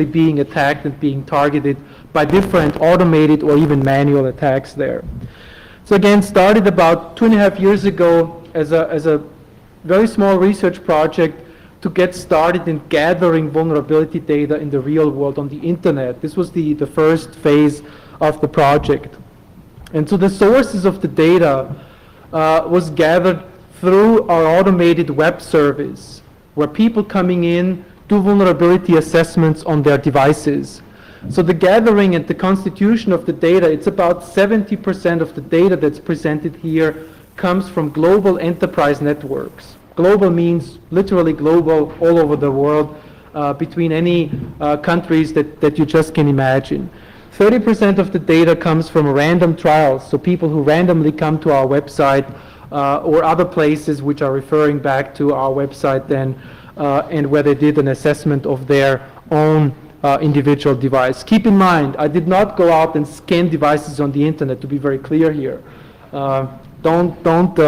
being attacked and being targeted by different automated or even manual attacks there. So again, started about 2.5 years ago as a very small research project to get started in gathering vulnerability data in the real world on the internet. This was the first phase of the project. And so the sources of the data was gathered through our automated web service, where people coming in do vulnerability assessments on their devices. So the gathering and the constitution of the data, it's about 70% of the data that's presented here comes from global enterprise networks. Global means literally global, all over the world, between any countries that you just can imagine. 30% of the data comes from random trials, so people who randomly come to our website or other places which are referring back to our website then, and where they did an assessment of their own individual device. Keep in mind, I did not go out and scan devices on the internet, to be very clear here. Don't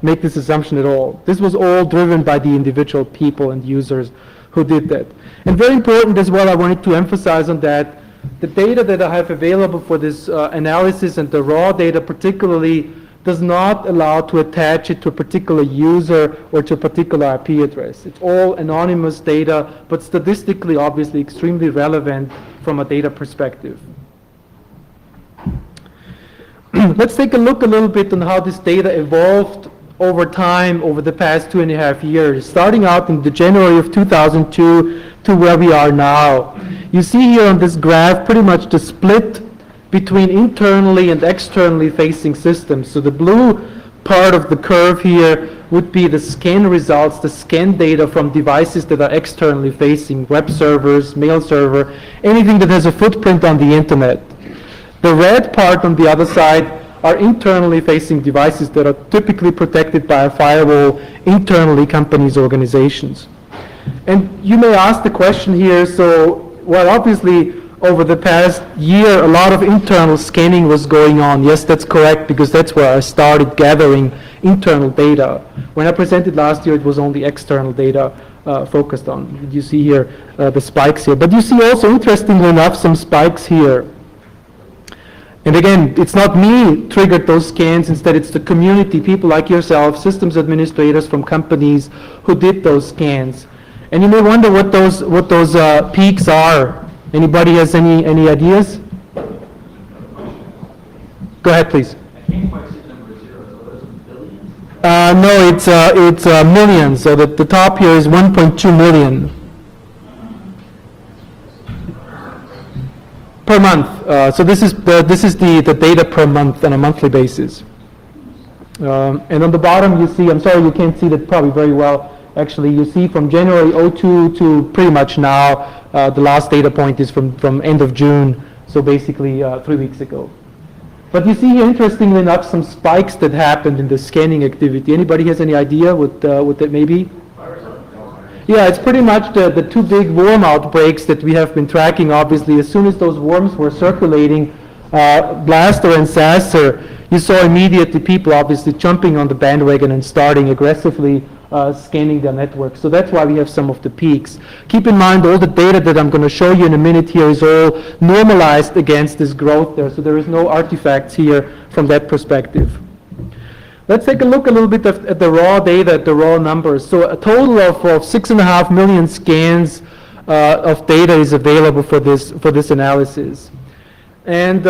make this assumption at all. This was all driven by the individual people and users who did that. And very important as well, I wanted to emphasize on that, the data that I have available for this analysis and the raw data particularly does not allow to attach it to a particular user or to a particular IP address. It's all anonymous data, but statistically obviously extremely relevant from a data perspective. Let's take a look a little bit on how this data evolved over time over the past 2.5 years, starting out in the January of 2002 to where we are now. You see here on this graph pretty much the split between internally and externally facing systems. So the blue part of the curve here would be the scan results, the scan data from devices that are externally facing, web servers, mail server, anything that has a footprint on the internet. The red part on the other side are internally facing devices that are typically protected by a firewall internally companies, organizations. And you may ask the question here, so, well, obviously over the past year a lot of internal scanning was going on. Yes, that's correct, because that's where I started gathering internal data. When I presented last year, it was only external data focused on. You see here the spikes here. But you see also, interestingly enough, some spikes here. And again, it's not me triggered those scans, instead it's the community, people like yourself, systems administrators from companies who did those scans. And you may wonder what those peaks are. Anybody has any ideas? Go ahead, please. I can't quite see the number 0, so it's billions? No, it's millions. So the top here is 1.2 million. Per month. So this is the data per month on a monthly basis. And on the bottom you see, I'm sorry you can't see that probably very well. Actually, you see from January 02 to pretty much now, the last data point is from end of June, so basically 3 weeks ago. But you see here, interestingly enough, some spikes that happened in the scanning activity. Anybody has any idea what that may be? Yeah, it's pretty much the two big worm outbreaks that we have been tracking, obviously. As soon as those worms were circulating, Blaster and Sasser, you saw immediately people obviously jumping on the bandwagon and starting aggressively scanning their network. So that's why we have some of the peaks. Keep in mind, all the data that I'm going to show you in a minute here is all normalized against this growth there. So there is no artifacts here from that perspective. Let's take a look a little bit at the raw data, at the raw numbers. So a total of 6.5 million scans of data is available for this analysis. And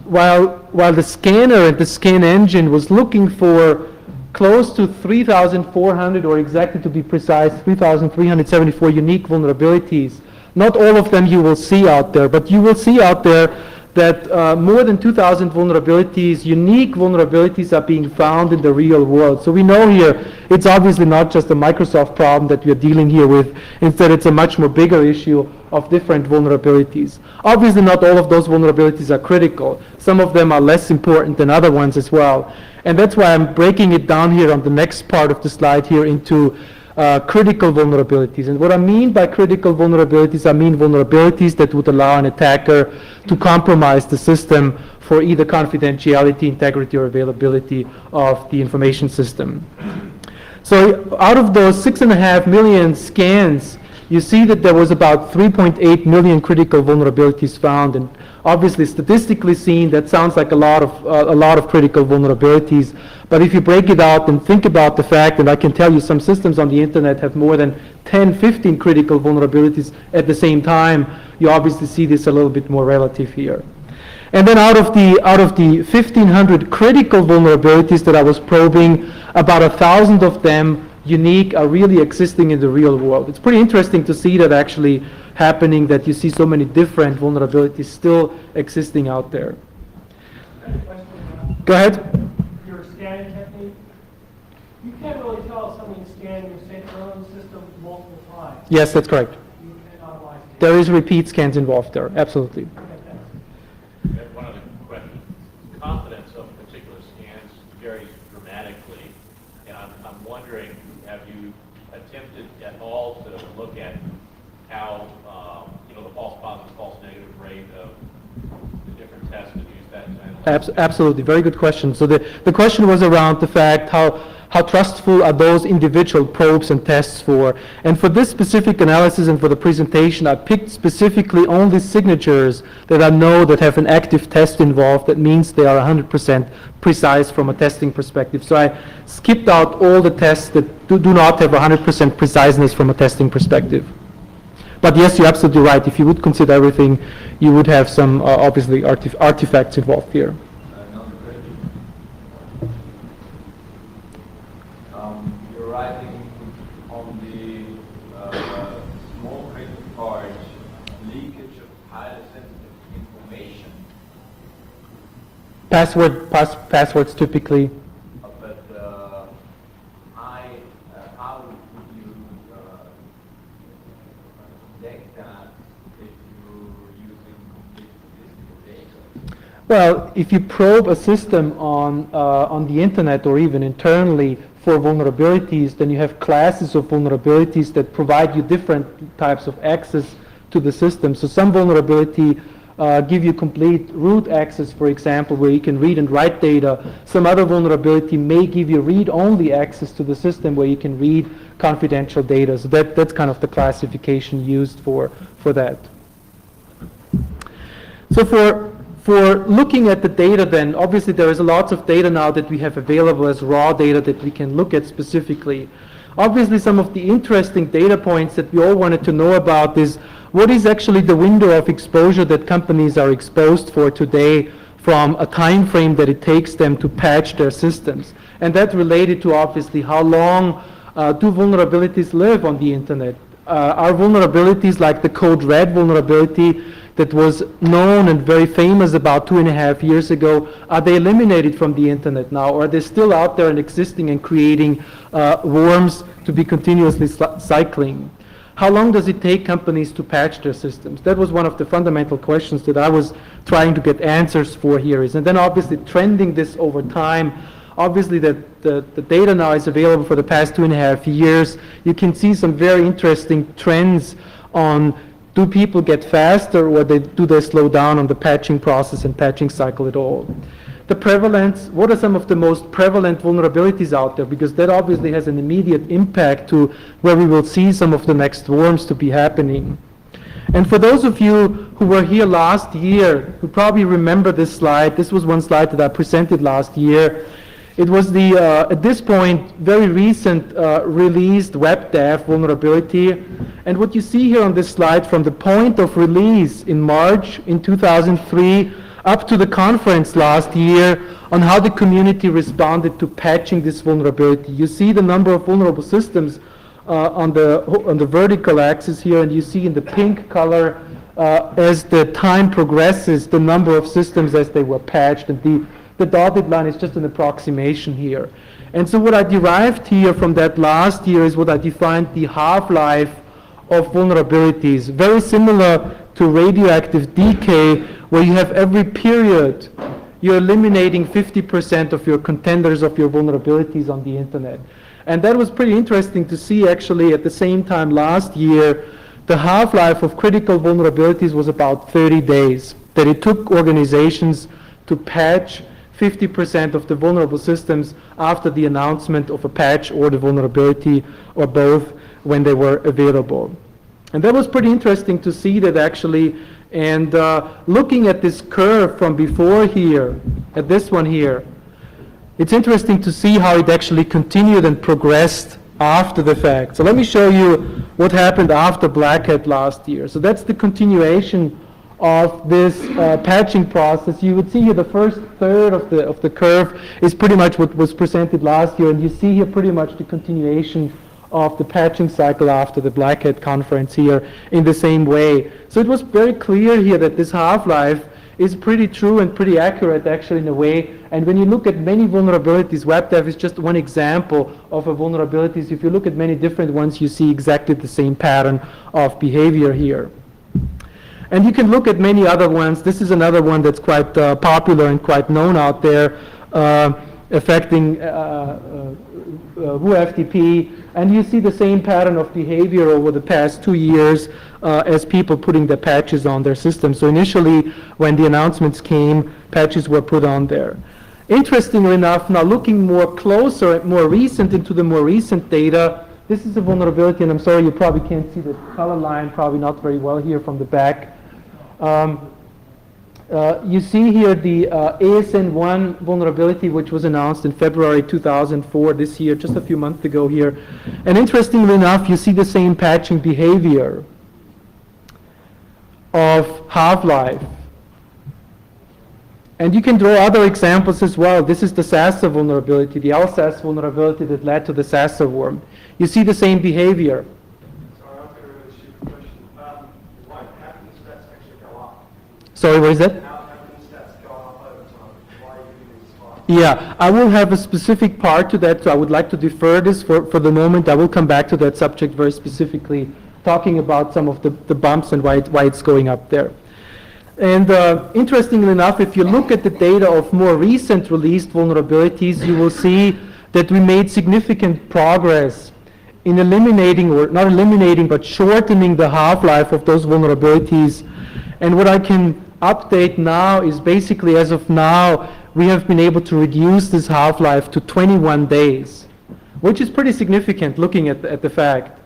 while the scanner and the scan engine was looking for close to 3,400, or exactly to be precise, 3,374 unique vulnerabilities. Not all of them you will see out there, but you will see out there that more than 2,000 vulnerabilities, unique vulnerabilities, are being found in the real world. So we know here it's obviously not just a Microsoft problem that we are dealing here with. Instead, it's a much more bigger issue of different vulnerabilities. Obviously, not all of those vulnerabilities are critical. Some of them are less important than other ones as well. And that's why I'm breaking it down here on the next part of the slide here into critical vulnerabilities. And what I mean by critical vulnerabilities, I mean vulnerabilities that would allow an attacker to compromise the system for either confidentiality, integrity, or availability of the information system. So out of those 6.5 million scans, you see that there was about 3.8 million critical vulnerabilities found, and obviously statistically seen that sounds like a lot of critical vulnerabilities. But if you break it out and think about the fact, and I can tell you some systems on the internet have more than 10, 15 critical vulnerabilities at the same time, you obviously see this a little bit more relative here. And then out of the 1,500 critical vulnerabilities that I was probing, about 1,000 of them unique are really existing in the real world. It's pretty interesting to see that actually happening, that you see so many different vulnerabilities still existing out there. Go ahead. Your scanning technique, you can't really tell if someone's scanning your own system multiple times. Yes, that's correct. You cannot lie. There is repeat scans involved there, absolutely. I have one other question. Confidence of particular scans varies dramatically, and I'm wondering, have you attempted at all to look at how, the false positive, false negative rate of the different tests and use that to analyze? Absolutely, very good question. So the question was around the fact how trustful are those individual probes and tests for. And for this specific analysis and for the presentation, I picked specifically only signatures that I know that have an active test involved. That means they are 100% precise from a testing perspective. So I skipped out all the tests that do not have 100% preciseness from a testing perspective. But yes, you're absolutely right. If you would consider everything, you would have some obviously artifacts involved here. Another question. You're writing on the small credit cards, leakage of highly sensitive information. Passwords typically. But how would you detect that if you're using complete statistical data? Well, if you probe a system on the internet or even internally for vulnerabilities, then you have classes of vulnerabilities that provide you different types of access to the system. So some vulnerability give you complete root access, for example, where you can read and write data. Some other vulnerability may give you read-only access to the system where you can read confidential data. So that's kind of the classification used for that. So for looking at the data then, obviously there is lots of data now that we have available as raw data that we can look at specifically. Obviously some of the interesting data points that we all wanted to know about is what is actually the window of exposure that companies are exposed for today from a time frame that it takes them to patch their systems. And that related to obviously how long do vulnerabilities live on the internet. Are vulnerabilities like the Code Red vulnerability that was known and very famous about 2.5 years ago, are they eliminated from the internet now, or are they still out there and existing and creating worms to be continuously cycling? How long does it take companies to patch their systems? That was one of the fundamental questions that I was trying to get answers for here. And then obviously trending this over time, obviously the data now is available for the past 2.5 years. You can see some very interesting trends on do people get faster or do they slow down on the patching process and patching cycle at all? The prevalence, what are some of the most prevalent vulnerabilities out there? Because that obviously has an immediate impact to where we will see some of the next worms to be happening. And for those of you who were here last year, who probably remember this slide, this was one slide that I presented last year. It was the, at this point, very recent released WebDAV vulnerability. And what you see here on this slide from the point of release in March in 2003 up to the conference last year on how the community responded to patching this vulnerability. You see the number of vulnerable systems on the vertical axis here, and you see in the pink color as the time progresses the number of systems as they were patched, and the dotted line is just an approximation here. And so what I derived here from that last year is what I defined the half-life of vulnerabilities, very similar to radioactive decay, where you have every period you're eliminating 50% of your contenders of your vulnerabilities on the internet. And that was pretty interesting to see actually at the same time last year. The half-life of critical vulnerabilities was about 30 days, that it took organizations to patch 50% of the vulnerable systems after the announcement of a patch or the vulnerability or both when they were available. And that was pretty interesting to see that actually, and looking at this curve from before here, at this one here, it's interesting to see how it actually continued and progressed after the fact. So let me show you what happened after Black Hat last year. So that's the continuation of this patching process. You would see here the first third of the curve is pretty much what was presented last year, and you see here pretty much the continuation of the patching cycle after the Black Hat conference here in the same way. So it was very clear here that this half-life is pretty true and pretty accurate actually in a way. And when you look at many vulnerabilities, WebDev is just one example of a vulnerabilities. If you look at many different ones, you see exactly the same pattern of behavior here. And you can look at many other ones. This is another one that's quite popular and quite known out there, affecting WFTP. And you see the same pattern of behavior over the past 2 years as people putting the patches on their system. So initially, when the announcements came, patches were put on there. Interestingly enough, now looking more closer, more recent into the more recent data, this is a vulnerability, and I'm sorry you probably can't see the color line, probably not very well here from the back. You see here the ASN1 vulnerability, which was announced in February 2004, this year, just a few months ago here. And interestingly enough, you see the same patching behavior of half-life. And you can draw other examples as well. This is the SASA vulnerability, the LSAS vulnerability that led to the SASA worm. You see the same behavior. Sorry, I'm going to really stupid question. Why haven't these stats actually go up? Sorry, what is that? How have these stats gone up over time? Why are you giving these spikes? Yeah, I will have a specific part to that, so I would like to defer this for the moment. I will come back to that subject very specifically, talking about some of the bumps and why it's going up there. And interestingly enough, if you look at the data of more recent released vulnerabilities, you will see that we made significant progress in eliminating, or not eliminating, but shortening the half-life of those vulnerabilities. And what I can update now is basically, as of now, we have been able to reduce this half-life to 21 days, which is pretty significant looking at the fact.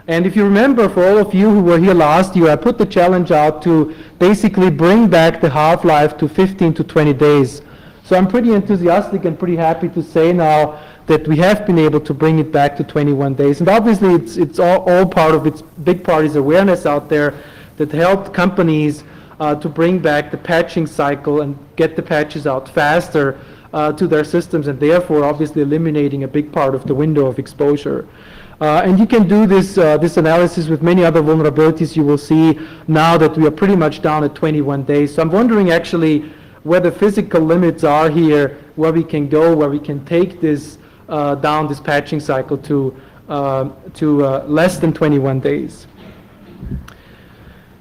And if you remember, for all of you who were here last year, I put the challenge out to basically bring back the half-life to 15 to 20 days. So I'm pretty enthusiastic and pretty happy to say now that we have been able to bring it back to 21 days. And obviously it's all part of its big part is awareness out there that helped companies to bring back the patching cycle and get the patches out faster to their systems, and therefore obviously eliminating a big part of the window of exposure. And you can do this analysis with many other vulnerabilities. You will see now that we are pretty much down at 21 days. So I'm wondering actually where the physical limits are here, where we can go, where we can take this down this patching cycle to less than 21 days.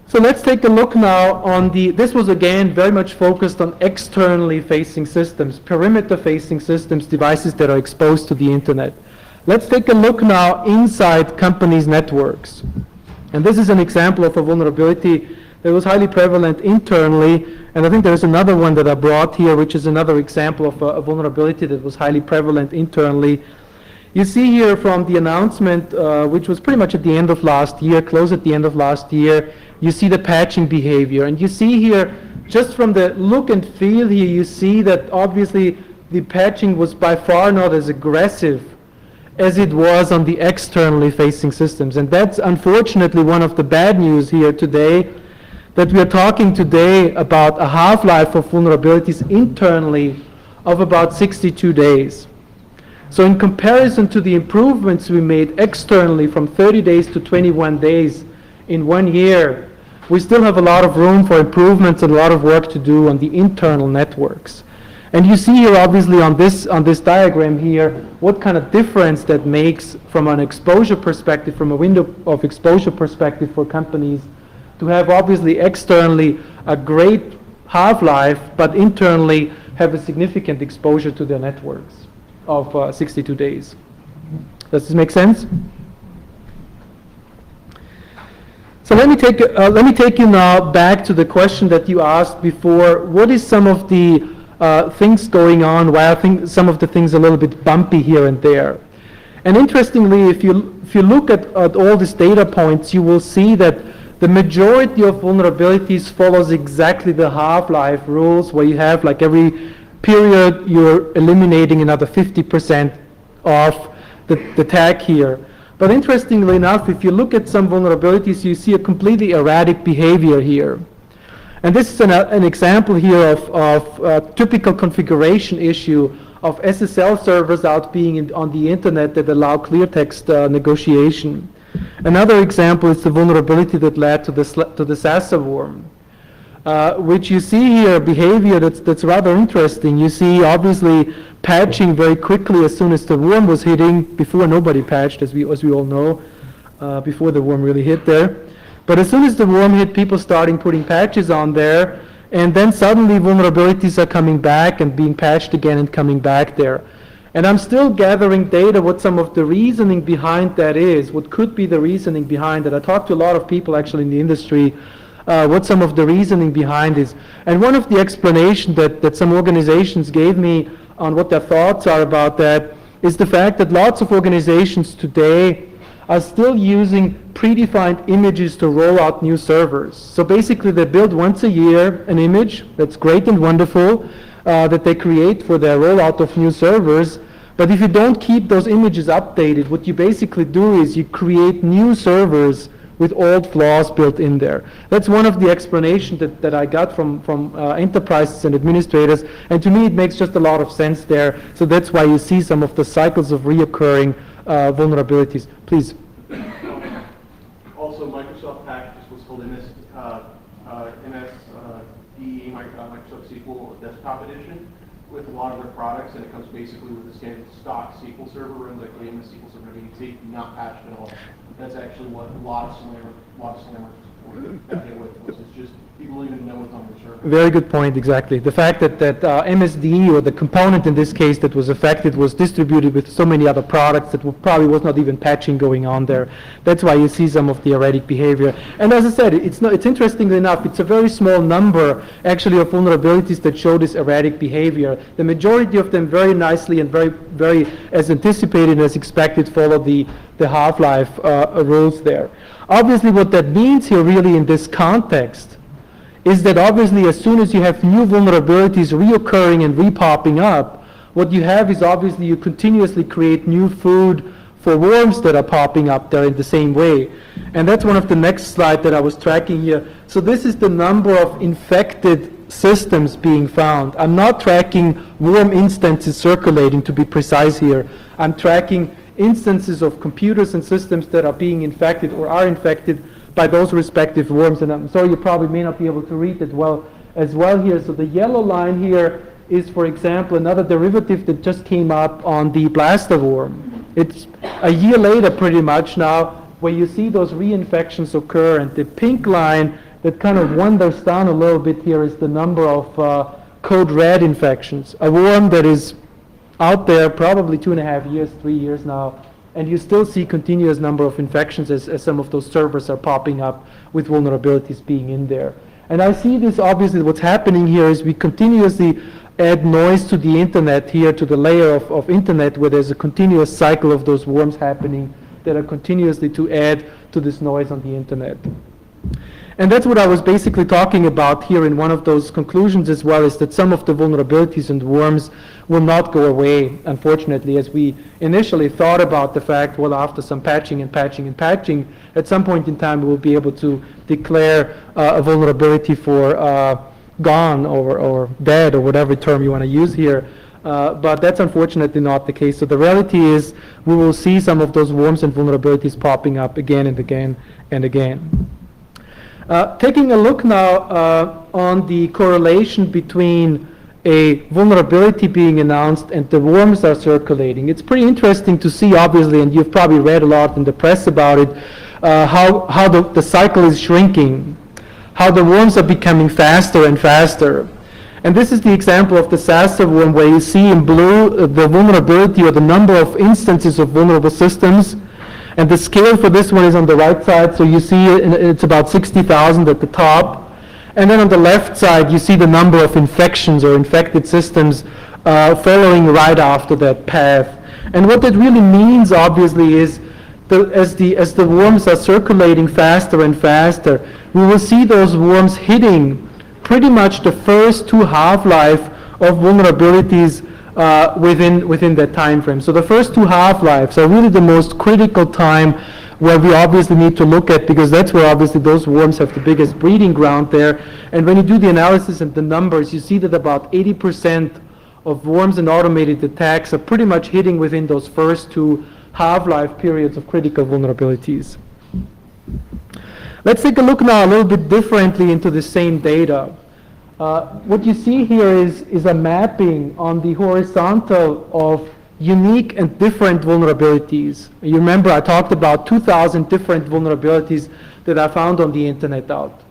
So let's take a look now on this was again very much focused on externally facing systems, perimeter facing systems, devices that are exposed to the internet. Let's take a look now inside companies' networks. And this is an example of a vulnerability that was highly prevalent internally, and I think there's another one that I brought here, which is another example of a vulnerability that was highly prevalent internally. You see here from the announcement, which was pretty much at the end of last year, close at the end of last year, you see the patching behavior. And you see here, just from the look and feel here, you see that obviously the patching was by far not as aggressive as it was on the externally facing systems. And that's unfortunately one of the bad news here today, that we are talking today about a half-life of vulnerabilities internally of about 62 days. So in comparison to the improvements we made externally from 30 days to 21 days in 1 year, we still have a lot of room for improvements and a lot of work to do on the internal networks. And you see here obviously on this diagram here what kind of difference that makes from an exposure perspective, from a window of exposure perspective for companies to have obviously externally a great half-life, but internally have a significant exposure to their networks of 62 days. Does this make sense? So let me take you now back to the question that you asked before. What is some of the things going on? Why I think some of the things a little bit bumpy here and there? And interestingly, if you look at all these data points, you will see that the majority of vulnerabilities follows exactly the half-life rules, where you have like every period you're eliminating another 50% of the tag here. But interestingly enough, if you look at some vulnerabilities, you see a completely erratic behavior here. And this is an example here of a typical configuration issue of SSL servers out being on the internet that allow clear text negotiation. Another example is the vulnerability that led to the Sasa worm, which you see here behavior that's rather interesting. You see obviously patching very quickly as soon as the worm was hitting. Before, nobody patched, as we all know, before the worm really hit there. But as soon as the worm hit, people starting putting patches on there, and then suddenly vulnerabilities are coming back and being patched again and coming back there. And I'm still gathering data what some of the reasoning behind that is, what could be the reasoning behind it. I talked to a lot of people actually in the industry, what some of the reasoning behind is. And one of the explanations that some organizations gave me on what their thoughts are about that is the fact that lots of organizations today are still using predefined images to roll out new servers. So basically they build once a year an image that's great and wonderful that they create for their rollout of new servers. But if you don't keep those images updated, what you basically do is you create new servers with old flaws built in there. That's one of the explanations that I got from enterprises and administrators, and to me it makes just a lot of sense there. So that's why you see some of the cycles of reoccurring vulnerabilities. Please. Also, Microsoft packages what's called MSDE, Microsoft SQL Desktop Edition, with a lot of their products, and it comes basically with the standard stock SQL server, runs like the MS SQL Server 88, not patched at all. That's actually what a lot of slammers got hit with, which is just people don't even know what's on the server. Very good point, exactly. The fact that MSD, or the component in this case that was affected, was distributed with so many other products that probably was not even patching going on there. That's why you see some of the erratic behavior. And as I said, it's interestingly enough, it's a very small number actually of vulnerabilities that show this erratic behavior. The majority of them very nicely and very as anticipated and as expected follow the half-life rules there. Obviously what that means here really in this context is that obviously as soon as you have new vulnerabilities reoccurring and repopping up, what you have is obviously you continuously create new food for worms that are popping up there in the same way. And that's one of the next slide that I was tracking here. So this is the number of infected systems being found. I'm not tracking worm instances circulating, to be precise here. I'm tracking instances of computers and systems that are being infected or are infected by those respective worms. And I'm sorry, you probably may not be able to read it as well here. So the yellow line here is, for example, another derivative that just came up on the blaster worm. It's a year later pretty much now where you see those reinfections occur, and the pink line that kind of wanders down a little bit here is the number of code red infections. A worm that is out there probably 2.5 years, 3 years now, and you still see continuous number of infections as some of those servers are popping up with vulnerabilities being in there. And I see this, obviously what's happening here is we continuously add noise to the internet here, to the layer of internet, where there's a continuous cycle of those worms happening that are continuously to add to this noise on the internet. And that's what I was basically talking about here in one of those conclusions as well, is that some of the vulnerabilities and worms will not go away, unfortunately, as we initially thought about the fact, well, after some patching and patching and patching, at some point in time we will be able to declare a vulnerability for gone or dead, or whatever term you want to use here. But that's unfortunately not the case. So the reality is we will see some of those worms and vulnerabilities popping up again and again and again. Taking a look now on the correlation between a vulnerability being announced and the worms are circulating. It's pretty interesting to see, obviously, and you've probably read a lot in the press about it, how the cycle is shrinking, how the worms are becoming faster and faster. And this is the example of the Sasa worm, where you see in blue the vulnerability, or the number of instances of vulnerable systems. And the scale for this one is on the right side, so you see it's about 60,000 at the top. And then on the left side, you see the number of infections or infected systems following right after that path. And what that really means, obviously, is as the worms are circulating faster and faster, we will see those worms hitting pretty much the first two half-life of vulnerabilities within that time frame. So the first two half-lives are really the most critical time where we obviously need to look at, because that's where obviously those worms have the biggest breeding ground there. And when you do the analysis and the numbers, you see that about 80% of worms and automated attacks are pretty much hitting within those first two half-life periods of critical vulnerabilities. Let's take a look now a little bit differently into the same data. What you see here is a mapping on the horizontal of unique and different vulnerabilities. You remember I talked about 2,000 different vulnerabilities that I found on the internet out.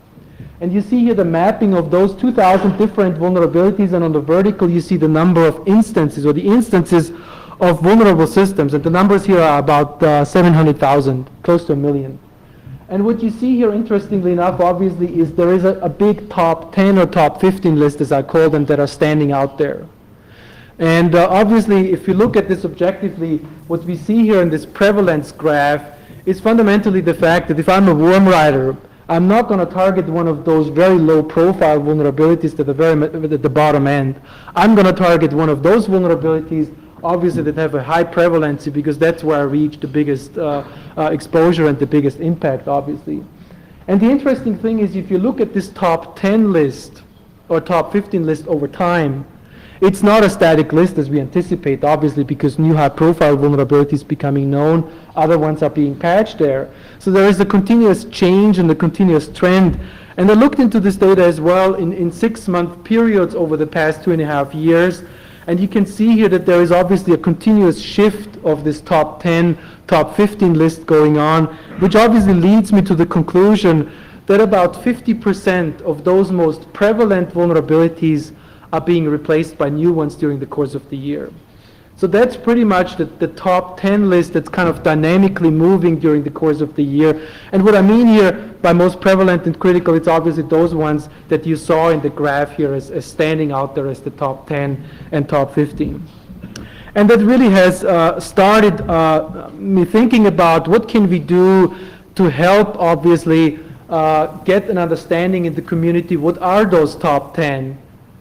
And you see here the mapping of those 2,000 different vulnerabilities, and on the vertical you see the number of instances, or the instances of vulnerable systems. And the numbers here are about 700,000, close to 1 million. And what you see here, interestingly enough, obviously, is there is a big top 10 or top 15 list, as I call them, that are standing out there. And obviously, if you look at this objectively, what we see here in this prevalence graph is fundamentally the fact that if I'm a worm rider, I'm not going to target one of those very low profile vulnerabilities at the bottom end. I'm going to target one of those vulnerabilities, obviously, that have a high prevalency, because that's where I reach the biggest exposure and the biggest impact, obviously. And the interesting thing is, if you look at this top 10 list or top 15 list over time, it's not a static list as we anticipate, obviously, because new high-profile vulnerabilities becoming known, other ones are being patched there. So there is a continuous change and a continuous trend. And I looked into this data as well in 6-month periods over the past 2.5 years. And you can see here that there is obviously a continuous shift of this top 10, top 15 list going on, which obviously leads me to the conclusion that about 50% of those most prevalent vulnerabilities are being replaced by new ones during the course of the year. So that's pretty much the top 10 list that's kind of dynamically moving during the course of the year. And what I mean here by most prevalent and critical, it's obviously those ones that you saw in the graph here as standing out there as the top 10 and top 15. And that really has started me thinking about what can we do to help, obviously, get an understanding in the community. What are those top 10?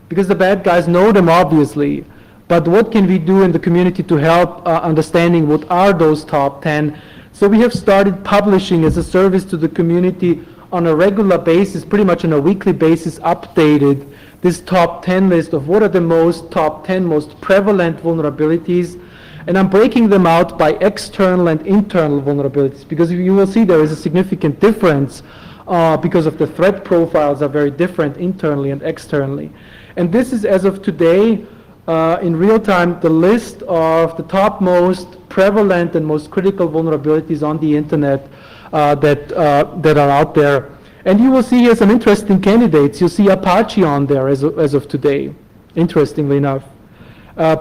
Because the bad guys know them, obviously. But what can we do in the community to help understanding what are those top 10? So we have started publishing as a service to the community on a regular basis, pretty much on a weekly basis, updated this top 10 list of what are the top 10 most prevalent vulnerabilities. And I'm breaking them out by external and internal vulnerabilities, because you will see there is a significant difference because of the threat profiles are very different internally and externally. And this is, as of today, in real time, the list of the top most prevalent and most critical vulnerabilities on the internet that are out there. And you will see here some interesting candidates. You'll see Apache on there as of today, interestingly enough.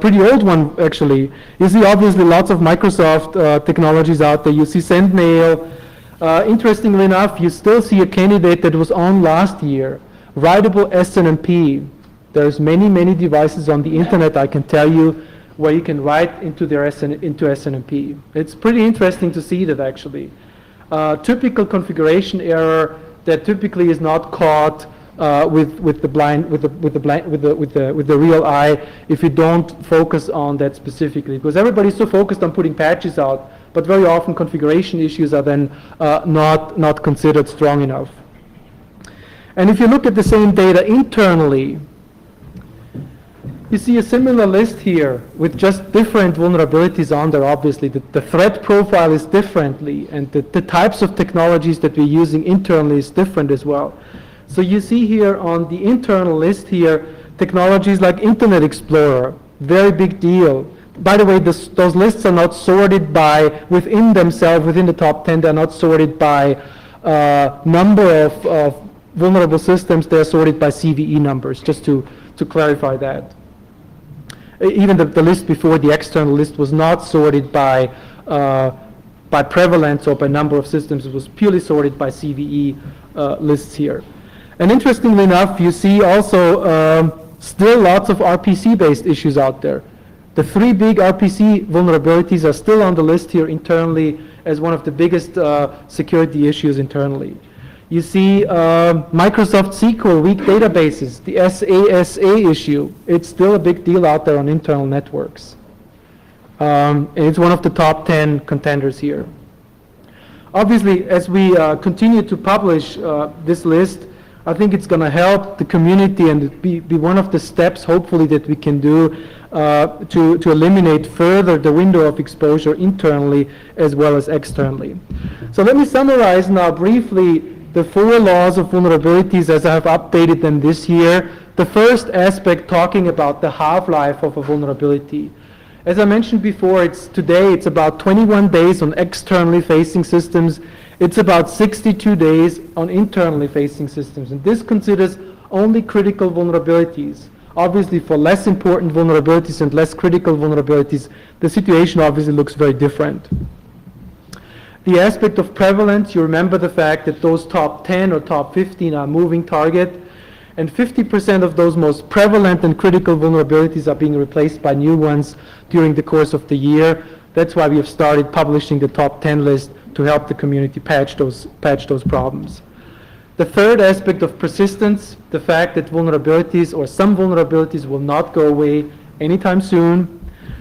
Pretty old one, actually. You see obviously lots of Microsoft technologies out there. You see SendMail. Interestingly enough, you still see a candidate that was on last year, writable SNMP. There's many devices on the internet, I can tell you, where you can write into SNMP. It's pretty interesting to see that, actually. Typical configuration error that typically is not caught with the real eye if you don't focus on that specifically, because everybody's so focused on putting patches out, but very often configuration issues are then not considered strong enough. And if you look at the same data internally, you see a similar list here with just different vulnerabilities on there. Obviously, the threat profile is differently, and the types of technologies that we're using internally is different as well. So you see here on the internal list here, technologies like Internet Explorer, very big deal. By the way, those lists are not sorted by within themselves, within the top 10, they're not sorted by number of vulnerable systems, they're sorted by CVE numbers, just to clarify that. Even the list before, the external list, was not sorted by prevalence or by number of systems. It was purely sorted by CVE lists here. And interestingly enough, you see also still lots of RPC-based issues out there. The 3 big RPC vulnerabilities are still on the list here internally as one of the biggest security issues internally. You see Microsoft SQL weak databases, the SASA issue. It's still a big deal out there on internal networks. And it's one of the top 10 contenders here. Obviously, as we continue to publish this list, I think it's going to help the community and be one of the steps, hopefully, that we can do to eliminate further the window of exposure internally as well as externally. So let me summarize now briefly the 4 laws of vulnerabilities as I have updated them this year. The first aspect talking about the half-life of a vulnerability. As I mentioned before, today it's about 21 days on externally facing systems. It's about 62 days on internally facing systems. And this considers only critical vulnerabilities. Obviously, for less important vulnerabilities and less critical vulnerabilities, the situation obviously looks very different. The aspect of prevalence, you remember the fact that those top 10 or top 15 are moving target, and 50% of those most prevalent and critical vulnerabilities are being replaced by new ones during the course of the year. That's why we have started publishing the top 10 list to help the community patch those problems. The third aspect of persistence, the fact that vulnerabilities or some vulnerabilities will not go away anytime soon.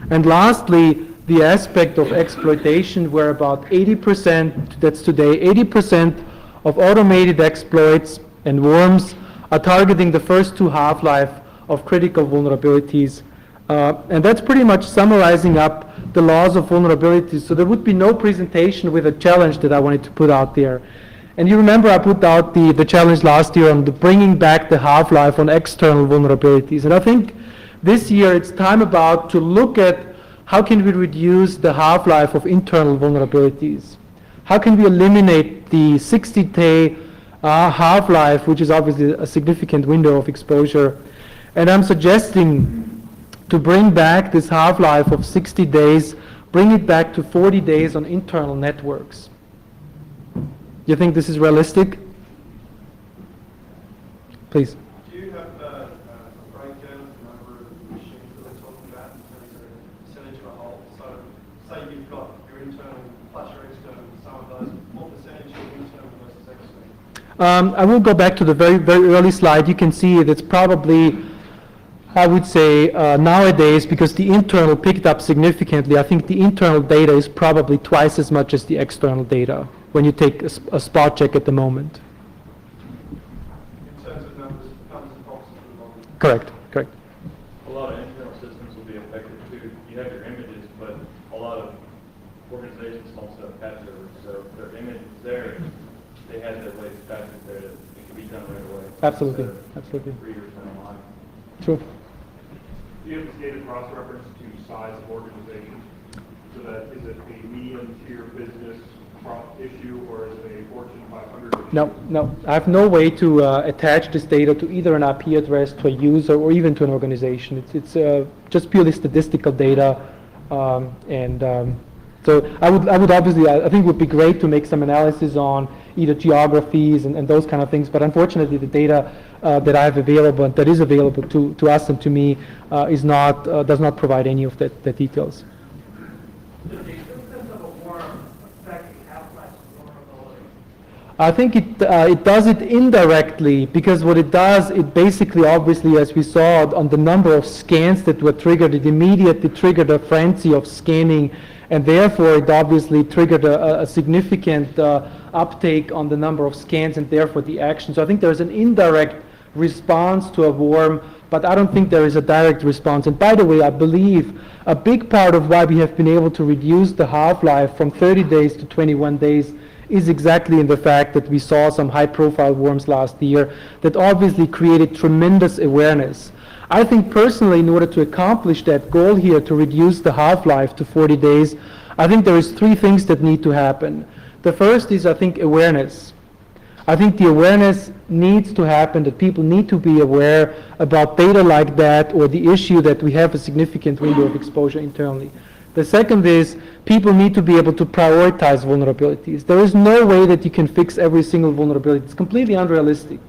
And lastly, the aspect of exploitation, where about 80%, that's today, 80% of automated exploits and worms are targeting the first 2 half-life of critical vulnerabilities. And that's pretty much summarizing up the laws of vulnerabilities. So there would be no presentation with a challenge that I wanted to put out there. And you remember I put out the challenge last year on the bringing back the half-life on external vulnerabilities. And I think this year it's time about to look at how can we reduce the half-life of internal vulnerabilities. How can we eliminate the 60-day half-life, which is obviously a significant window of exposure. And I'm suggesting to bring back this half-life of 60 days, bring it back to 40 days on internal networks. You think this is realistic? Please. Do you have a breakdown of the number of machines that we're talking about in terms of percentage of a whole? So say you've got your internal plus your external, some of those, what percentage are internal versus external? I will go back to the very, very early slide. You can see it's probably, I would say, nowadays, because the internal picked up significantly, I think the internal data is probably twice as much as the external data when you take a spot check at the moment. In terms of numbers of boxes at the moment? Correct, correct. A lot of internal systems will be affected too. You have your images, but a lot of organizations also have patch servers, so their image is there. They have their latest patches there that it can be done right away. Absolutely, So, absolutely. 3 years down the line. True. Do you have this data cross-reference to size of organization? So that is it a medium-tier business issue, or is it a Fortune 500 issue? No. I have no way to attach this data to either an IP address, to a user, or even to an organization. It's just purely statistical data, so I would obviously, I think it would be great to make some analysis on either geographies and those kind of things, but unfortunately the data that I have available, that is available to us and to me, does not provide any of that details. Does the existence of a worm affect the half-life of vulnerability? I think it does it indirectly, because what it does, it basically, obviously, as we saw on the number of scans that were triggered, it immediately triggered a frenzy of scanning, and therefore it obviously triggered a significant uptake on the number of scans and therefore the action. So I think there's an indirect response to a worm, but I don't think there is a direct response. And by the way, I believe a big part of why we have been able to reduce the half-life from 30 days to 21 days is exactly in the fact that we saw some high-profile worms last year that obviously created tremendous awareness. I think personally, in order to accomplish that goal here, to reduce the half-life to 40 days, I think there is 3 things that need to happen. The first is, I think, awareness. I think the awareness needs to happen, that people need to be aware about data like that, or the issue that we have a significant window of exposure internally. The second is, people need to be able to prioritize vulnerabilities. There is no way that you can fix every single vulnerability. It's completely unrealistic.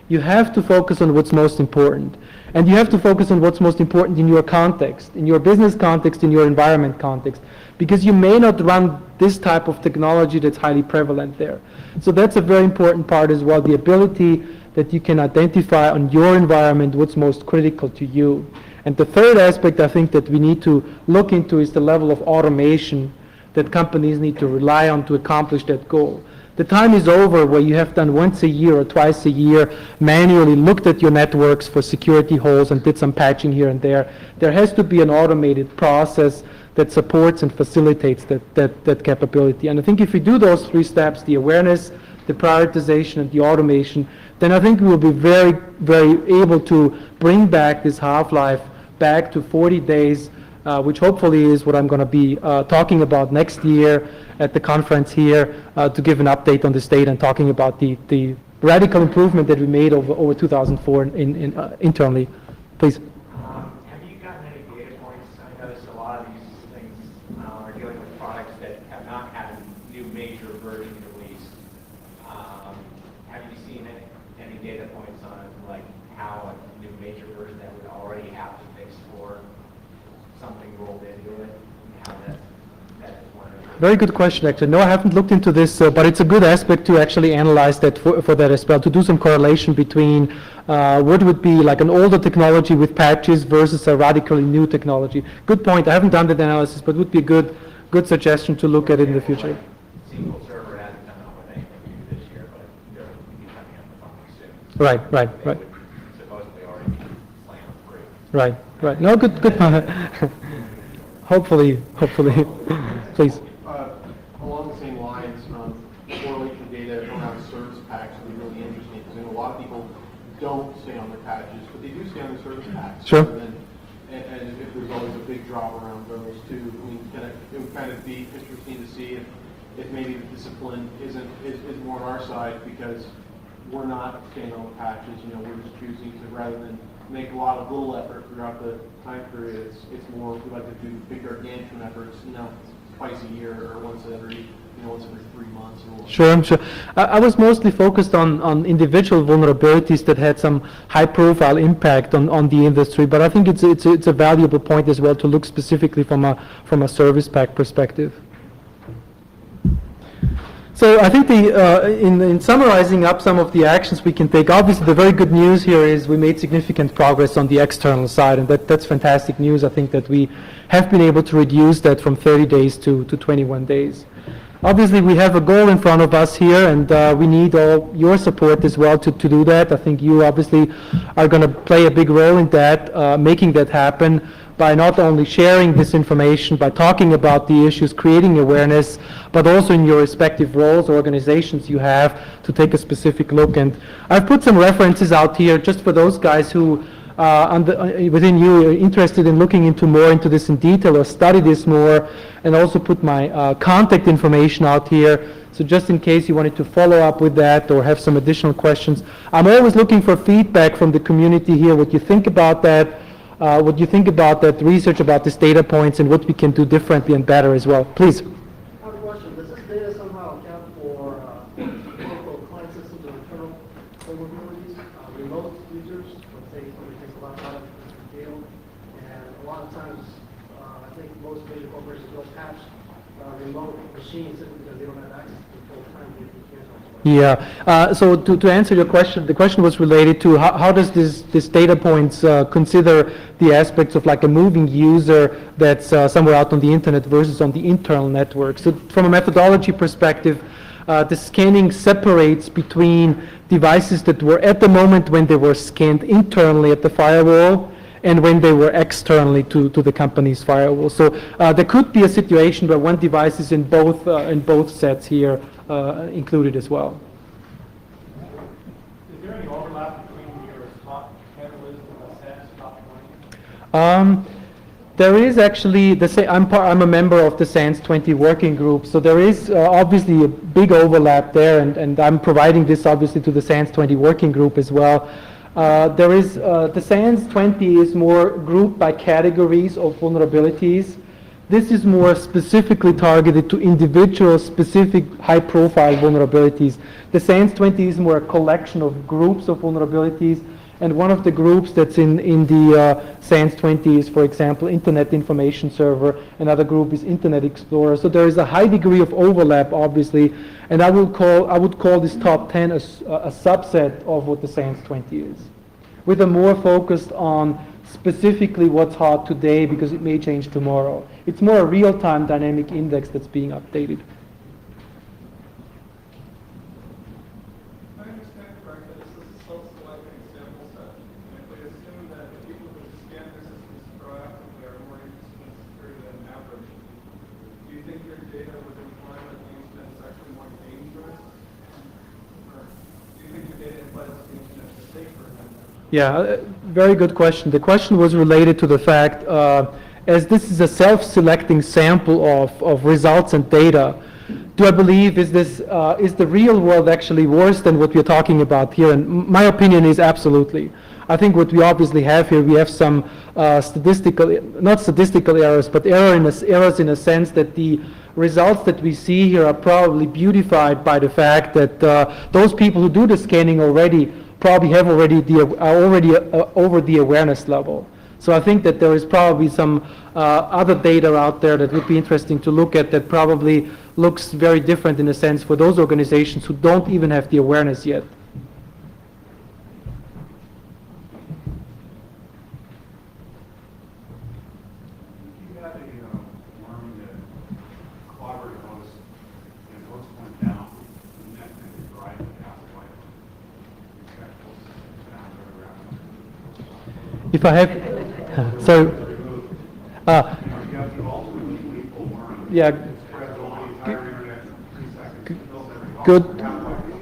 You have to focus on what's most important. And you have to focus on what's most important in your context, in your business context, in your environment context, because you may not run this type of technology that's highly prevalent there. So that's a very important part as well, the ability that you can identify on your environment what's most critical to you. And the third aspect I think that we need to look into is the level of automation that companies need to rely on to accomplish that goal. The time is over where you have done once a year or twice a year, manually looked at your networks for security holes and did some patching here and there. There has to be an automated process that supports and facilitates that capability. And I think if we do those three steps, the awareness, the prioritization, and the automation, then I think we will be very, very able to bring back this half-life back to 40 days, which hopefully is what I'm going to be talking about next year at the conference here to give an update on the state and talking about the radical improvement that we made over 2004 internally. Please. Have you gotten any data points? I noticed a lot of these things are dealing with products that have not had a new major version released. Have you seen any data points on like how a new major version that would already have to fix for something rolled into it, and how that is one of the... Very good question, actually. No, I haven't looked into this, but it's a good aspect to actually analyze that for that as well, to do some correlation between what would be like an older technology with patches versus a radically new technology. Good point. I haven't done that analysis, but would be a good suggestion to look at it in the future. SQL Server hasn't come out with anything new this year, but they're going to be coming out with something soon. Right. They would supposedly already be slam free. Right. No, good. Hopefully. Please. Along the same lines, correlation data around service packs would be really interesting, because I know a lot of people don't stay on their patches, but they do stay on their service packs. Sure. And if there's always a big drop around those too, I mean, it would kind of be interesting to see if maybe the discipline is more on our side, because we're not staying on the patches. We're just choosing to, rather than make a lot of little effort throughout the time period, it's more, we like to do big gargantuan efforts, twice a year or once every 3 months. Sure. I was mostly focused on individual vulnerabilities that had some high-profile impact on the industry, but I think it's a valuable point as well to look specifically from a service pack perspective. So I think in summarizing up some of the actions we can take, obviously the very good news here is we made significant progress on the external side, and that's fantastic news. I think that we have been able to reduce that from 30 days to 21 days. Obviously we have a goal in front of us here, and we need all your support as well to do that. I think you obviously are going to play a big role in that, making that happen, by not only sharing this information, by talking about the issues, creating awareness, but also in your respective roles or organizations you have to take a specific look. And I've put some references out here just for those guys who within you are interested in looking more into this in detail or study this more, and also put my contact information out here. So just in case you wanted to follow up with that or have some additional questions. I'm always looking for feedback from the community here, what you think about that. What you think about that research, about these data points, and what we can do differently and better as well. Please. I have a question. Does this data somehow account for local client systems or internal vulnerabilities, remote users? Let's say somebody takes a lot of data from the field, and a lot of times, I think most major corporations will patch remote machines simply because they don't have access to full-time data. Yeah. So to answer your question, the question was related to how does this data points consider the aspects of like a moving user that's somewhere out on the internet versus on the internal network. So from a methodology perspective, the scanning separates between devices that were at the moment when they were scanned internally at the firewall and when they were externally to the company's firewall. So there could be a situation where one device is in both sets here included as well. Is there any overlap between your top catalyst and the SaaS top 20? There is actually, I'm a member of the SANS 20 working group, so there is obviously a big overlap there, and I'm providing this obviously to the SANS 20 working group as well. There is, the SANS 20 is more grouped by categories of vulnerabilities. This is more specifically targeted to individual, specific, high-profile vulnerabilities. The SANS 20 is more a collection of groups of vulnerabilities, and one of the groups that's in the SANS 20 is, for example, Internet Information Server. Another group is Internet Explorer. So there is a high degree of overlap, obviously, and I would call this top 10 a subset of what the SANS 20 is, with a more focused on specifically what's hot today because it may change tomorrow. It's more a real-time dynamic index that's being updated. If I understand correctly, this is a self-selecting sample set. And if we assume that the people who scan their systems proactively are more interested in security than average, do you think your data would imply that the internet is actually more dangerous? Or do you think your data implies that the internet is safer than average? Yeah, very good question. The question was related to the fact, as this is a self-selecting sample of results and data, do I believe is the real world actually worse than what we're talking about here? And my opinion is absolutely. I think what we obviously have here, we have some not statistical errors, but errors in a sense that the results that we see here are probably beautified by the fact that those people who do the scanning already probably are already over the awareness level. So I think that there is probably some other data out there that would be interesting to look at that probably looks very different in a sense for those organizations who don't even have the awareness yet. If you had a worm that clobbered a host and the host went down, and that thing would drive the gas pipe. If I have, so, You have to ultimately lethal worm. yeah, Spread over the entire internet in 3 seconds. Kills every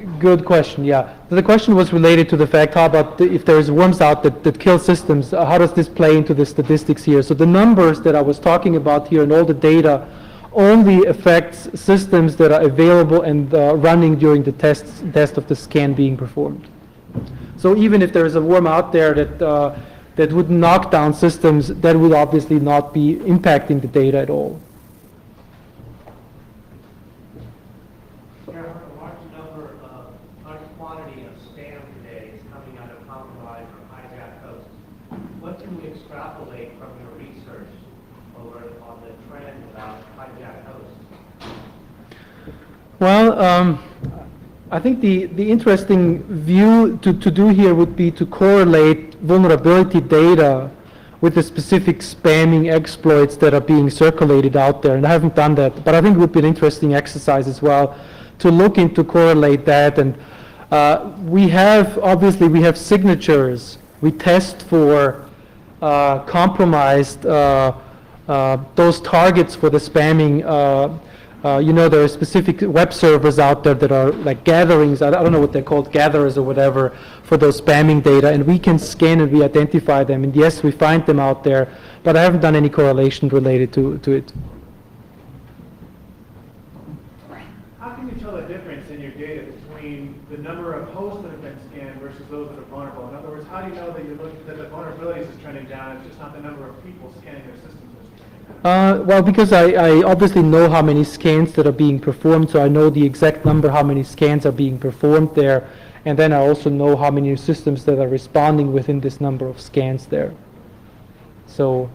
host. good question, yeah. So the question was related to the fact, how about if there's worms out that kill systems, how does this play into the statistics here? So the numbers that I was talking about here and all the data only affects systems that are available and running during the test of the scan being performed. So even if there is a worm out there that would knock down systems, that would obviously not be impacting the data at all. Gerard, a large quantity of spam today is coming out of compromised or hijacked hosts. What can we extrapolate from your research on the trend about hijacked hosts? Well, I think the interesting view to do here would be to correlate vulnerability data with the specific spamming exploits that are being circulated out there. And I haven't done that, but I think it would be an interesting exercise as well to look into correlate that. And we have signatures. We test for compromised those targets for the spamming. There are specific web servers out there that are like gatherings, I don't know what they're called, gatherers or whatever, for those spamming data, and we can scan and we identify them, and yes, we find them out there, but I haven't done any correlation related to it. How can you tell the difference in your data between the number of hosts that have been scanned versus those that are vulnerable? In other words, how do you know that the vulnerabilities is trending down, it's just not the number of people scanning their systems? Well, because I obviously know how many scans that are being performed, so I know the exact number, how many scans are being performed there, and then I also know how many systems that are responding within this number of scans there. So,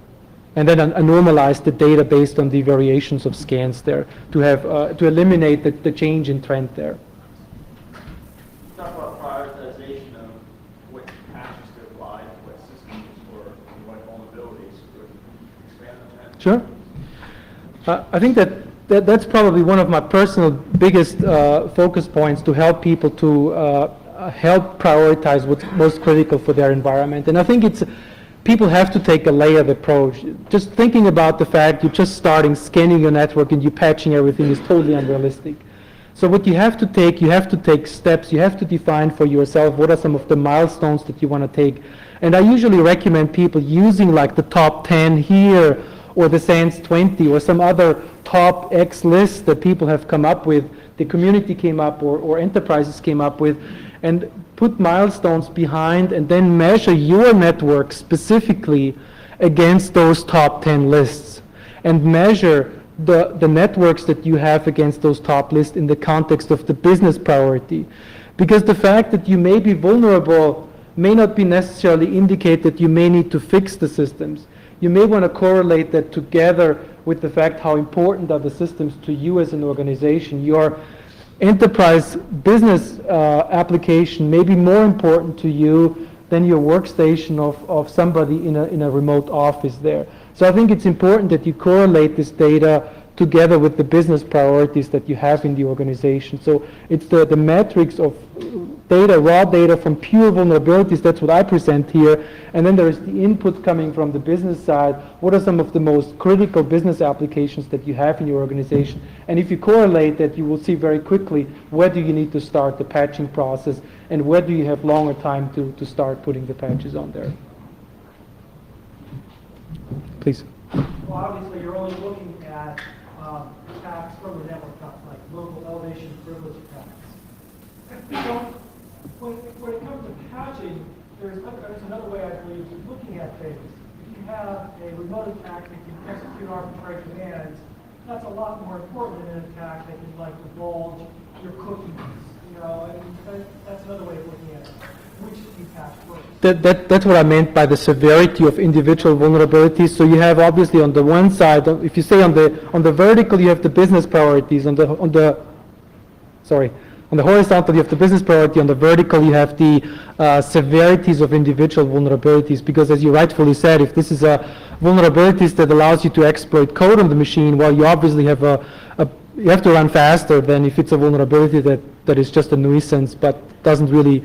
and then I normalize the data based on the variations of scans there to have to eliminate the change in trend there. Talk about prioritization of what patches to apply, what systems or what vulnerabilities to expand on that. Sure. I think that's probably one of my personal biggest focus points to help people to help prioritize what's most critical for their environment. And I think people have to take a layered approach. Just thinking about the fact you're just starting scanning your network and you're patching everything is totally unrealistic. So what you have to take steps, you have to define for yourself what are some of the milestones that you want to take. And I usually recommend people using like the top 10 here, or the SANS 20, or some other top X list that people have come up with, the community came up, or enterprises came up with, and put milestones behind, and then measure your network specifically against those top 10 lists. and measure the networks that you have against those top lists in the context of the business priority. Because the fact that you may be vulnerable may not be necessarily indicate that you may need to fix the systems. You may want to correlate that together with the fact how important are the systems to you as an organization. Your enterprise business application may be more important to you than your workstation of somebody in a remote office there. So I think it's important that you correlate this data together with the business priorities that you have in the organization. So it's the metrics of data, raw data from pure vulnerabilities, that's what I present here, and then there is the input coming from the business side. What are some of the most critical business applications that you have in your organization? And if you correlate that, you will see very quickly where do you need to start the patching process and where do you have longer time to start putting the patches on there. Please. Well, obviously, you're only looking at attacks from the network, like local elevation privilege attacks. So, when it comes to patching, there's another way, I believe, of looking at things. If you have a remote attack that can execute arbitrary commands, that's a lot more important than an attack that can, like, divulge your cookies. You know, and that's another way of looking at it. Which do you patch first? That's what I meant by the severity of individual vulnerabilities. So you have obviously on the one side, if you say on the vertical you have the business priorities, on the horizontal you have the business priority, on the vertical you have the severities of individual vulnerabilities. Because as you rightfully said, if this is a vulnerabilities that allows you to exploit code on the machine, well, you obviously have you have to run faster than if it's a vulnerability that is just a nuisance but doesn't really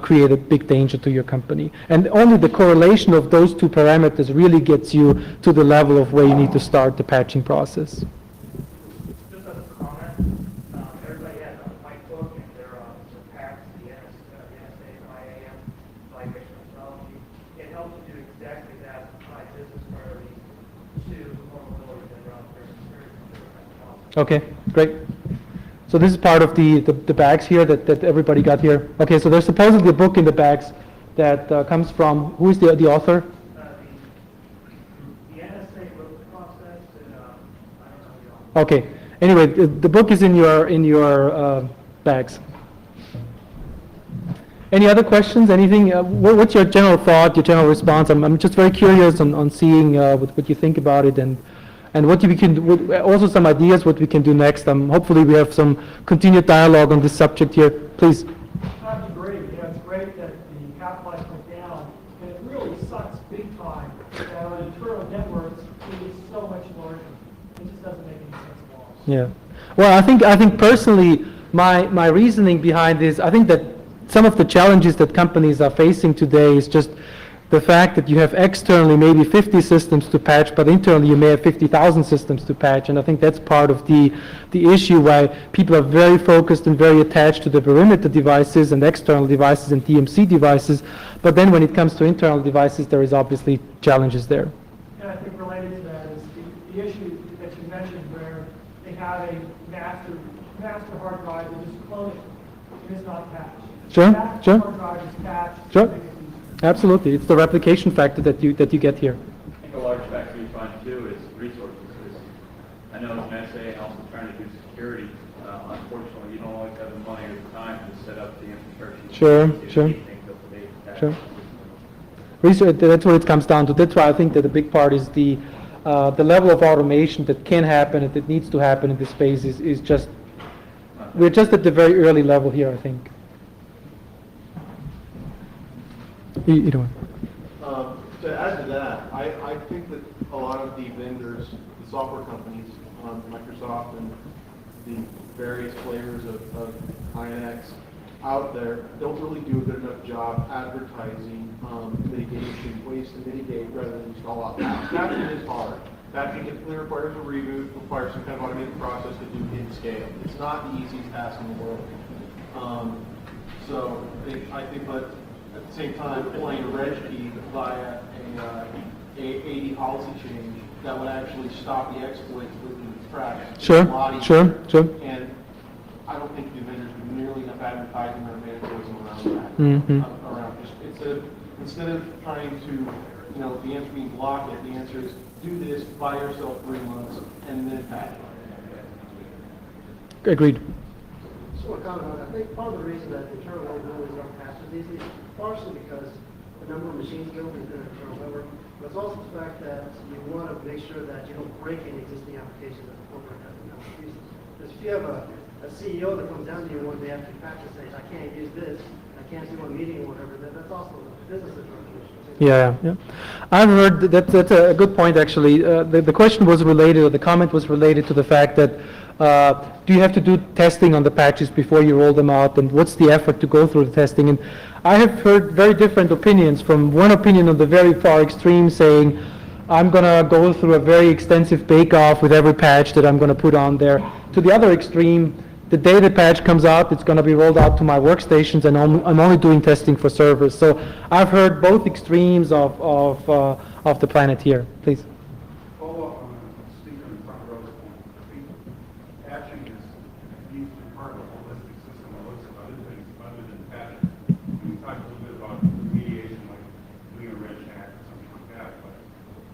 create a big danger to your company. And only the correlation of those two parameters really gets you to the level of where you need to start the patching process. Just as a comment, everybody has a white book and there are some packs, the NSA, IAM, evaluation methodology. It helps you do exactly that, apply business priorities to vulnerabilities that are out there. Okay, great. So this is part of the bags here that everybody got here. Okay, so there's supposedly a book in the bags that comes from, who is the author? The NSA wrote the process, and I don't know. Okay. Anyway, the book is in your bags. Any other questions? Anything? What's your general thought? Your general response? I'm just very curious on seeing what you think about it and what we can do, also some ideas what we can do next. Hopefully we have some continued dialogue on this subject here. Please. I agree. It's great that the half-life went down, and it really sucks big time that our internal networks is so much larger. It just doesn't make any sense at all. Yeah. Well, I think personally, my reasoning behind this, I think that some of the challenges that companies are facing today is just the fact that you have externally maybe 50 systems to patch, but internally you may have 50,000 systems to patch, and I think that's part of the issue why people are very focused and very attached to the perimeter devices and external devices and DMC devices, but then when it comes to internal devices, there is obviously challenges there. And I think related to that is the issue that you mentioned where they have a master hard drive that is cloned and is not patched. Sure, That sure. hard drive is patched. Sure. Absolutely, it's the replication factor that you get here. I think a large factor you find too is resources. Because I know as an SA and also trying to do security, unfortunately, you don't always have the money or the time to set up the infrastructure. Sure. Research, that's what it comes down to. That's why I think that a big part is the level of automation that can happen and that needs to happen in this space is just, we're just at the very early level here, I think. Either one. To add to that, I think that a lot of the vendors, the software companies, Microsoft and the various flavors of INX out there don't really do a good enough job advertising mitigation, ways to mitigate rather than just all out. Patching is hard. Patching typically requires a reboot, requires some kind of automated process to do in scale. It's not the easiest task in the world. So I think that at the same time, deploying a reg key via a AD policy change that would actually stop the exploits with the tracks. Sure. And I don't think the vendors do nearly enough advertising or evangelism around that. Mm-hmm. Instead of trying to, the answer being block it, the answer is do this by yourself 3 months and then patch it. Agreed. Just want to comment on that. I think part of the reason that internal vulnerabilities aren't patched as easily is partially because the number of machines built into an internal network, but it's also the fact that you want to make sure that you don't break any existing applications that the corporate has been using. Because if you have a CEO that comes down to you one day after you patch and says, I can't use this, I can't do a meeting or whatever, that's also a business interruption. Yeah, yeah. I've heard that's a good point, actually. The question was related, or the comment was related to the fact that do you have to do testing on the patches before you roll them out, and what's the effort to go through the testing? And I have heard very different opinions, from one opinion on the very far extreme saying, I'm going to go through a very extensive bake-off with every patch that I'm going to put on there, to the other extreme, the day the patch comes out, it's going to be rolled out to my workstations, and I'm only doing testing for servers. So I've heard both extremes of the planet here. Please. Follow up on the speaker in front of other point. I think patching is needs to be part of a holistic system that looks at other things other than patching. We talked a little bit about remediation, like doing a wrench hack or something like that, but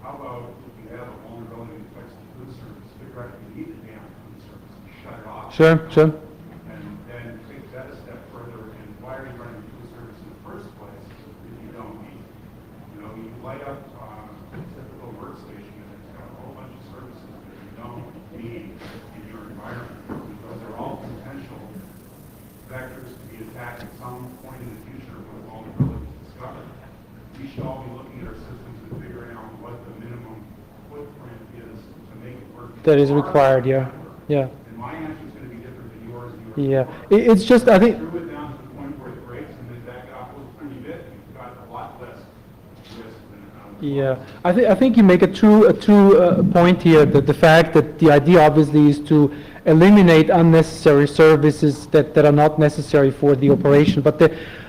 how about if you have a vulnerability that affects the food service, figure out if you need the damn food service and shut it off. Sure, sure. And then take that a step further, and why are you running food service in the first place if you don't need it? You know, you light up a typical workstation and it's got a whole bunch of services that you don't need in your environment. Those are all potential vectors to be attacked at some point in the future when a vulnerability is discovered. We should all be looking at our systems and figuring out what the minimum footprint is to make it work. That is required, yeah. Yeah. And my answer is going to be different than yours. Yeah. It's just, I think... Screw it down to the point where it breaks and then back it off a tiny bit, you've got a lot less risk than... Yeah, I think you make a true point here, that the fact that the idea obviously is to eliminate unnecessary services that are not necessary for the operation. But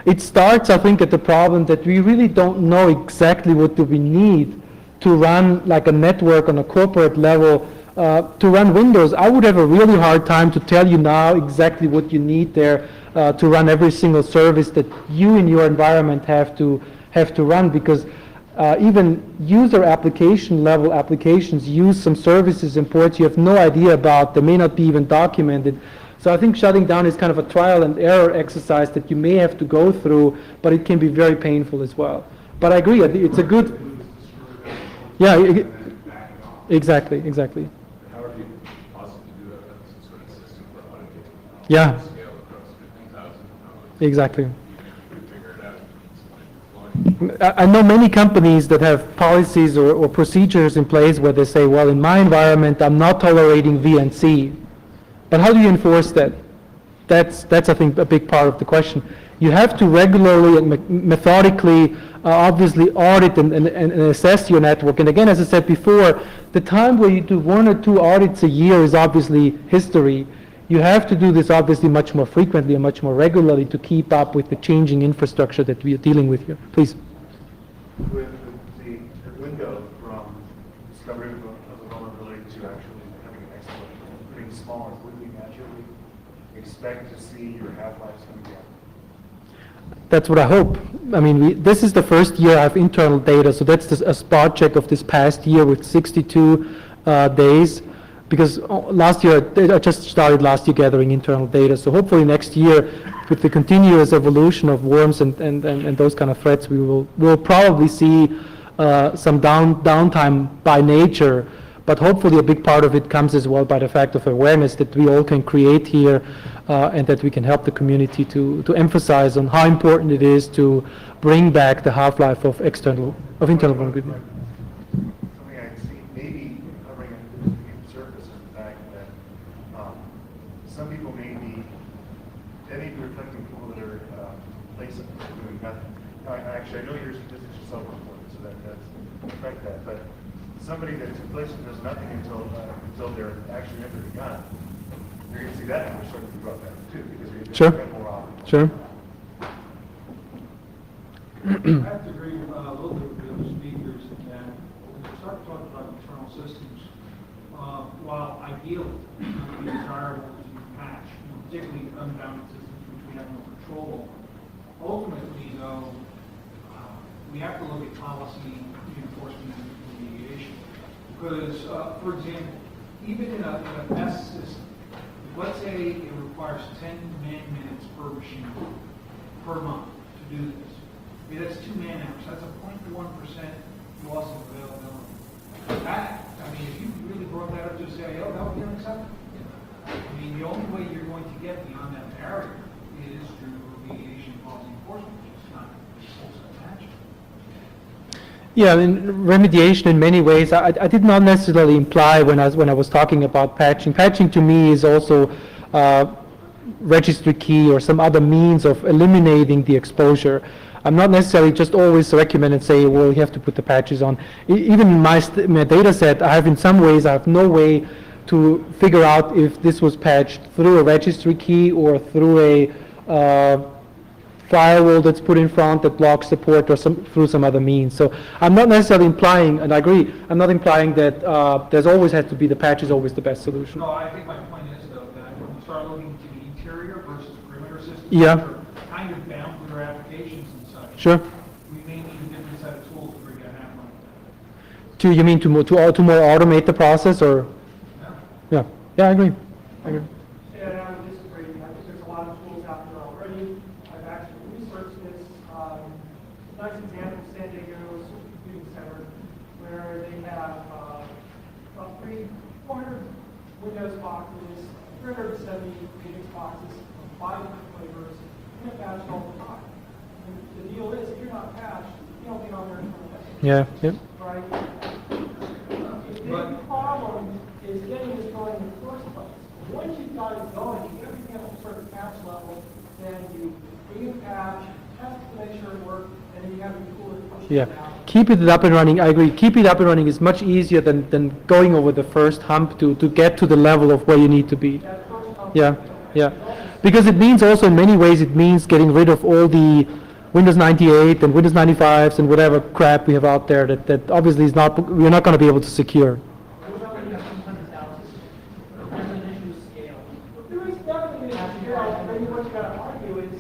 it starts, I think, at the problem that we really don't know exactly what do we need to run like a network on a corporate level. To run Windows, I would have a really hard time to tell you now exactly what you need there to run every single service that you in your environment have to run, because even user application level applications use some services and ports you have no idea about. They may not be even documented. So I think shutting down is kind of a trial and error exercise that you may have to go through, but it can be very painful as well. But I agree, it's a good... Yeah, exactly. How are you possible to do that with some sort of system for auditing? Yeah. Scale across 50,000. Exactly. Figure it out. I know many companies that have policies or procedures in place where they say, well, in my environment, I'm not tolerating VNC. But how do you enforce that? That's I think, a big part of the question. You have to regularly and methodically, obviously, audit and assess your network. And again, as I said before, the time where you do 1 or 2 audits a year is obviously history. You have to do this obviously much more frequently and much more regularly to keep up with the changing infrastructure that we are dealing with here. Please. With the window from discovery of a vulnerability to actually having an exploit, getting smaller, would we naturally expect to see your half-lives come down? That's what I hope. I mean, this is the first year I have internal data, so that's a spot check of this past year with 62 days, because last year, I just started last year gathering internal data, so hopefully next year, with the continuous evolution of worms and those kind of threats, we'll probably see some downtime by nature, but hopefully a big part of it comes as well by the fact of awareness that we all can create here, and that we can help the community to emphasize on how important it is to bring back the half-life of internal vulnerability. Something I see maybe covering the surface is the fact that some people may be reflecting people that are complacent and doing nothing. Actually, I know yours is just self-reported, so that's affect that. But somebody that's complacent does nothing until they're actually under the gun. You're going to see that number starting to drop down too, because you're going to get more often. Sure. I have to agree a little bit with the other speakers that when we start talking about internal systems, while ideally it would be desirable to patch, particularly unbounded systems which we have no control, ultimately though, we have to look at policy reinforcement and remediation. Because, for example, even in a best system, let's say it requires 10 man-minutes per machine per month to do this. Okay, that's 2 man-hours. That's a 0.1% loss of availability. That, I mean, if you really brought that up to CIO, that would be unacceptable. I mean, the only way you're going to get beyond that barrier is through remediation and policy enforcement, which is not full-set action. Yeah, I mean, remediation in many ways, I did not necessarily imply when I was talking about patching. Patching to me is also registry key or some other means of eliminating the exposure. I'm not necessarily just always recommend and say, well, you have to put the patches on. Even in my data set, I have no way to figure out if this was patched through a registry key or through a firewall that's put in front that blocks support or through some other means. So I'm not necessarily implying, and I agree, I'm not implying that there's always has to be the patch is always the best solution. No, I think my point is, though, that when we start looking to the interior versus perimeter systems, Yeah. which are kind of bound with our applications and such, Sure. we may need a different set of tools to bring that happen. You mean to more automate the process, or? Yeah. Yeah, I agree. I agree. And I would disagree. I think there's a lot of tools out there already. I've actually researched this. Nice example, San Diego Computing Center, where they have about 400 Windows boxes, 370 Unix boxes, 5 different flavors, and they're patched all the time. And the deal is, if you're not patched, you don't get on there until the Yeah, yeah. right? The big problem is getting this going in the first place. Once you've got it going, you get everything at a certain patch level, then you bring a patch, test to make sure it works, and then you have your tool to push Yeah, it out. keep it up and running. I agree. Keep it up and running is much easier than going over the first hump to get to the level of where you need to be. That first hump- Yeah, yeah. Because it means also in many ways it means getting rid of all the Windows 98 and Windows 95s and whatever crap we have out there that obviously is not, we're not going to be able to secure. There is definitely an issue, and maybe what you gotta argue is,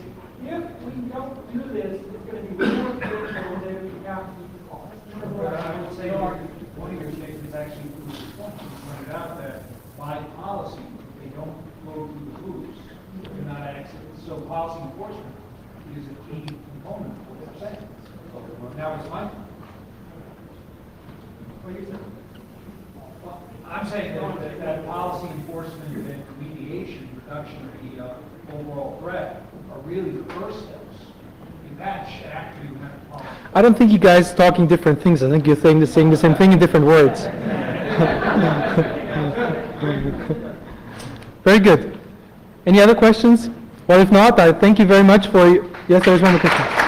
if we don't do this, it's gonna be more difficult than we have to do cost. But I would say one of your statements actually proves the point. You pointed out that by policy, they don't flow through the hoops. They're not access. So policy enforcement is a key component of what they're saying. Now it's my. What do you think? Well, I'm saying that policy enforcement and remediation, reduction of the overall threat are really the first steps. You patch after you have policy. I don't think you guys are talking different things. I think you're saying the same thing in different words. Very good. Any other questions? Well, if not, I thank you very much for... Yes, there was one more question.